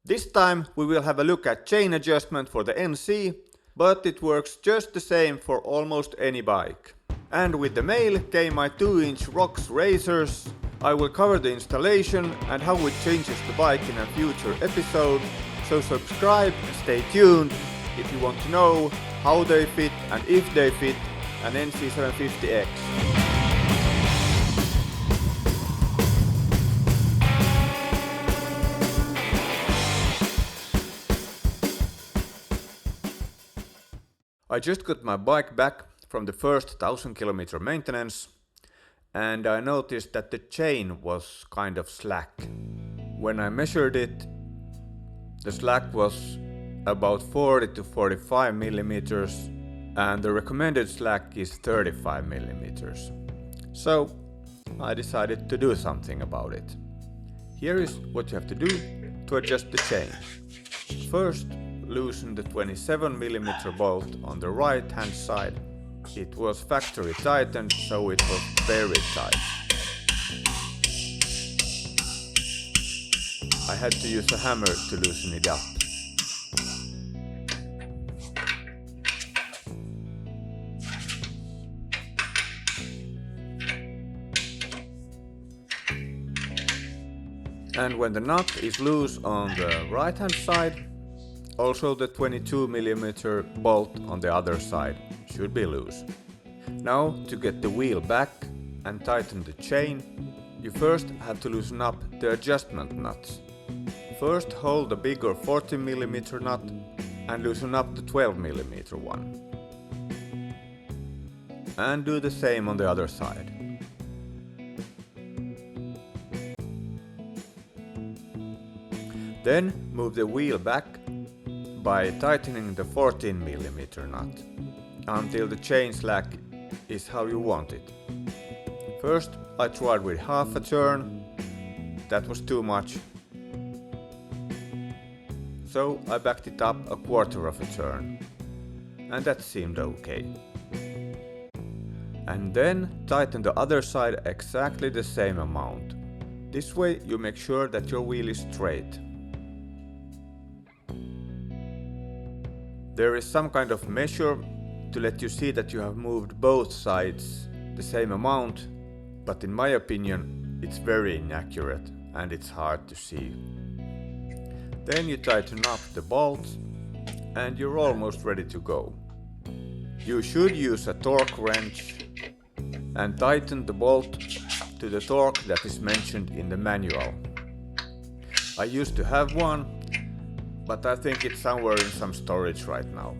This time we will have a look at chain adjustment for the NC, but it works just the same for almost any bike. And with the mail came my 2-inch ROX razors. I will cover the installation and how it changes the bike in a future episode, so subscribe and stay tuned if you want to know how they fit and if they fit an NC750X. I just got my bike back from the first 1000-kilometer maintenance, and I noticed that the chain was kind of slack. When I measured it, the slack was about 40 to 45 millimeters, and the recommended slack is 35 millimeters. So I decided to do something about it. Here is what you have to do to adjust the chain. First, loosen the 27mm bolt on the right hand side. It was factory tightened, so it was very tight. I had to use a hammer to loosen it up. And when the nut is loose on the right hand side, also the 22mm bolt on the other side should be loose. Now, to get the wheel back and tighten the chain, you first have to loosen up the adjustment nuts. First hold the bigger 14mm nut and loosen up the 12mm one. And do the same on the other side. Then move the wheel back by tightening the 14mm nut until the chain slack is how you want it. First I tried with half a turn, that was too much, so I backed it up a quarter of a turn, and that seemed okay. And then tighten the other side exactly the same amount. This way you make sure that your wheel is straight. There is some kind of measure to let you see that you have moved both sides the same amount, but in my opinion it's very inaccurate and it's hard to see. Then you tighten up the bolts and you're almost ready to go. You should use a torque wrench and tighten the bolt to the torque that is mentioned in the manual. I used to have one, but I think it's somewhere in some storage right now.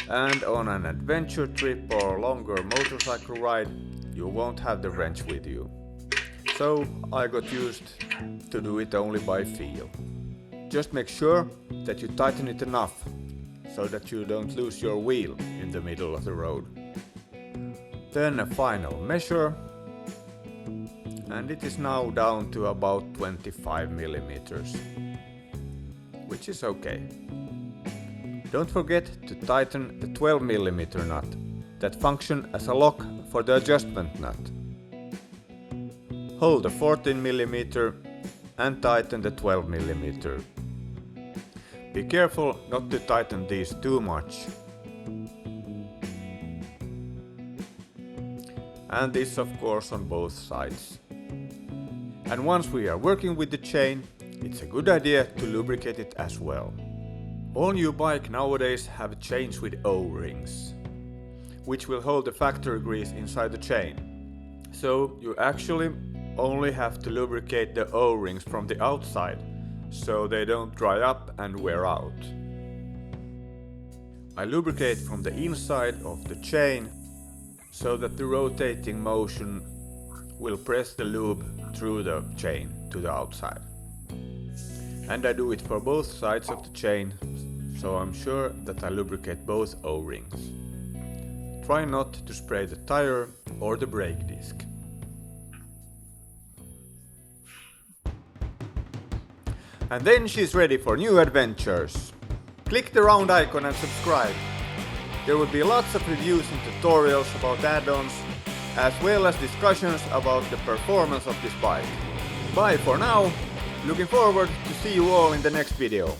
And on an adventure trip or longer motorcycle ride, you won't have the wrench with you. So I got used to do it only by feel. Just make sure that you tighten it enough so that you don't lose your wheel in the middle of the road. Then a final measure, and it is now down to about 25 millimeters. Which is okay. Don't forget to tighten the 12mm nut that functions as a lock for the adjustment nut. Hold the 14mm and tighten the 12mm. Be careful not to tighten these too much. And this of course on both sides. And once we are working with the chain, it's a good idea to lubricate it as well. All new bikes nowadays have chains with O-rings, which will hold the factory grease inside the chain. So you actually only have to lubricate the O-rings from the outside, so they don't dry up and wear out. I lubricate from the inside of the chain, so that the rotating motion will press the lube through the chain to the outside. And I do it for both sides of the chain, so I'm sure that I lubricate both O-rings. Try not to spray the tire or the brake disc. And then she's ready for new adventures. Click the round icon and subscribe. There will be lots of reviews and tutorials about add-ons, as well as discussions about the performance of this bike. Bye for now, Looking forward to see you all in the next video.